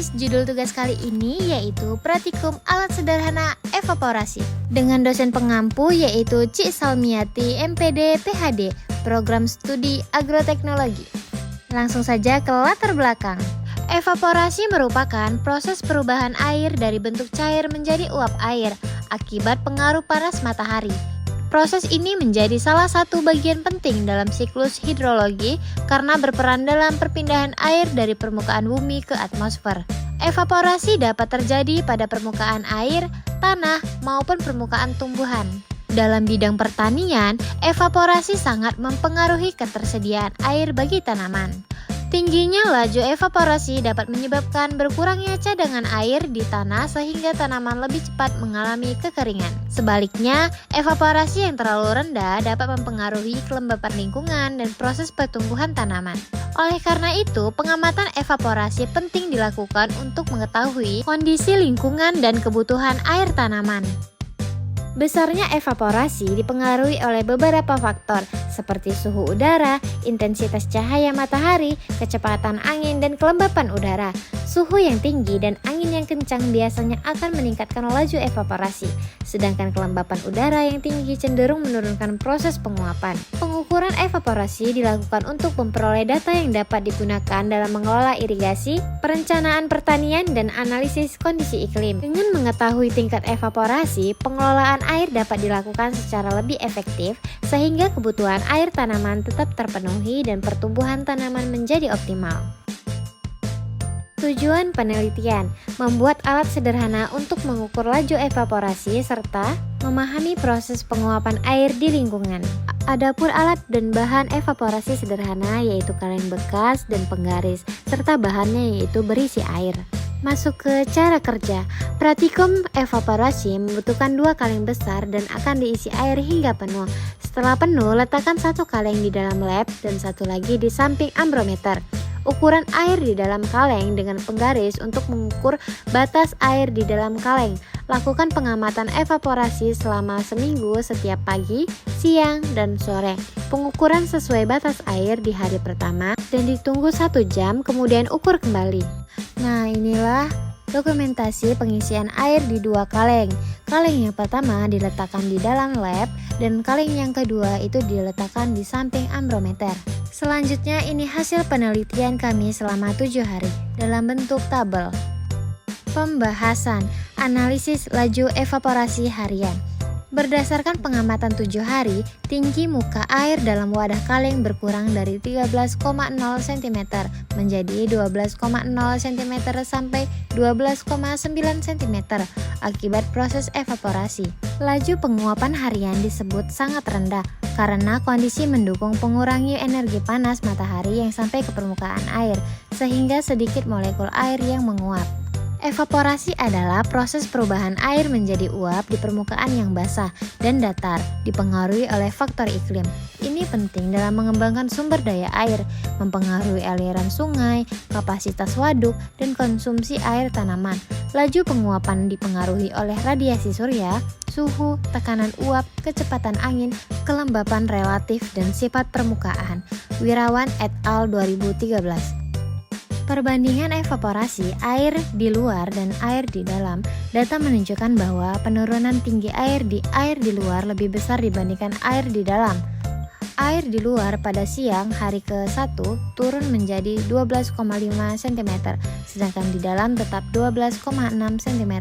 guys, judul tugas kali ini yaitu Pratikum Alat Sederhana Evaporasi dengan dosen pengampu yaitu Cik Salmiati MPD PhD Program Studi Agroteknologi. Langsung saja ke latar belakang. Evaporasi merupakan proses perubahan air dari bentuk cair menjadi uap air akibat pengaruh panas matahari. Proses ini menjadi salah satu bagian penting dalam siklus hidrologi karena berperan dalam perpindahan air dari permukaan bumi ke atmosfer. Evaporasi dapat terjadi pada permukaan air, tanah, maupun permukaan tumbuhan. Dalam bidang pertanian, evaporasi sangat mempengaruhi ketersediaan air bagi tanaman. Tingginya laju evaporasi dapat menyebabkan berkurangnya cadangan air di tanah sehingga tanaman lebih cepat mengalami kekeringan. Sebaliknya, evaporasi yang terlalu rendah dapat mempengaruhi kelembapan lingkungan dan proses pertumbuhan tanaman. Oleh karena itu, pengamatan evaporasi penting dilakukan untuk mengetahui kondisi lingkungan dan kebutuhan air tanaman. Besarnya evaporasi dipengaruhi oleh beberapa faktor seperti suhu udara, intensitas cahaya matahari, kecepatan angin, dan kelembapan udara. Suhu yang tinggi dan angin yang kencang biasanya akan meningkatkan laju evaporasi, sedangkan kelembapan udara yang tinggi cenderung menurunkan proses penguapan. Pengukuran evaporasi dilakukan untuk memperoleh data yang dapat digunakan dalam mengelola irigasi, perencanaan pertanian, dan analisis kondisi iklim. Dengan mengetahui tingkat evaporasi, pengelolaan air dapat dilakukan secara lebih efektif sehingga kebutuhan air tanaman tetap terpenuhi dan pertumbuhan tanaman menjadi optimal. Tujuan penelitian: membuat alat sederhana untuk mengukur laju evaporasi serta memahami proses penguapan air di lingkungan. Adapun alat dan bahan evaporasi sederhana yaitu kaleng bekas dan penggaris, serta bahannya yaitu berisi air. Masuk ke cara kerja. Pratikum evaporasi membutuhkan 2 kaleng besar dan akan diisi air hingga penuh. Setelah penuh, letakkan 1 kaleng di dalam lab dan 1 lagi di samping ambrometer. Ukuran air di dalam kaleng dengan penggaris untuk mengukur batas air di dalam kaleng. Lakukan pengamatan evaporasi selama seminggu setiap pagi, siang, dan sore. Pengukuran sesuai batas air di hari pertama dan ditunggu 1 jam, kemudian ukur kembali. Nah, inilah dokumentasi pengisian air di 2 kaleng. Kaleng yang pertama diletakkan di dalam lab dan kaleng yang kedua itu diletakkan di samping ambrometer. Selanjutnya ini hasil penelitian kami selama 7 hari dalam bentuk tabel. Pembahasan, analisis laju evaporasi harian. Berdasarkan pengamatan 7 hari, tinggi muka air dalam wadah kaleng berkurang dari 13,0 cm menjadi 12,0 cm sampai 12,9 cm akibat proses evaporasi. Laju penguapan harian disebut sangat rendah karena kondisi mendukung pengurangi energi panas matahari yang sampai ke permukaan air, sehingga sedikit molekul air yang menguap. Evaporasi adalah proses perubahan air menjadi uap di permukaan yang basah dan datar, dipengaruhi oleh faktor iklim. Ini penting dalam mengembangkan sumber daya air, mempengaruhi aliran sungai, kapasitas waduk, dan konsumsi air tanaman. Laju penguapan dipengaruhi oleh radiasi surya, suhu, tekanan uap, kecepatan angin, kelembapan relatif, dan sifat permukaan. Wirawan et al. 2013. Perbandingan evaporasi air di luar dan air di dalam. Data menunjukkan bahwa penurunan tinggi air di luar lebih besar dibandingkan air di dalam. Air di luar pada siang hari ke-1 turun menjadi 12,5 cm, sedangkan di dalam tetap 12,6 cm.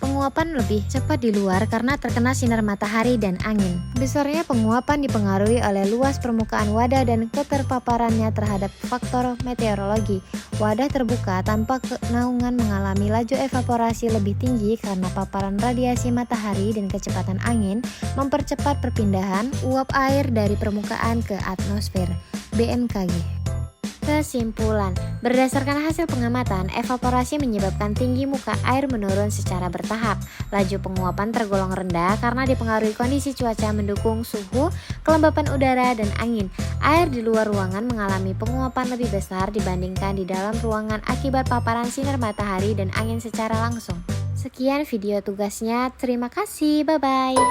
Penguapan lebih cepat di luar karena terkena sinar matahari dan angin. Besarnya penguapan dipengaruhi oleh luas permukaan wadah dan keterpaparannya terhadap faktor meteorologi. Wadah terbuka tanpa naungan mengalami laju evaporasi lebih tinggi karena paparan radiasi matahari dan kecepatan angin mempercepat perpindahan uap air dari permukaan ke atmosfer. BMKG. Kesimpulan, berdasarkan hasil pengamatan, evaporasi menyebabkan tinggi muka air menurun secara bertahap. Laju penguapan tergolong rendah karena dipengaruhi kondisi cuaca mendukung suhu, kelembapan udara, dan angin. Air di luar ruangan mengalami penguapan lebih besar dibandingkan di dalam ruangan akibat paparan sinar matahari dan angin secara langsung. Sekian video tugasnya, terima kasih, bye-bye.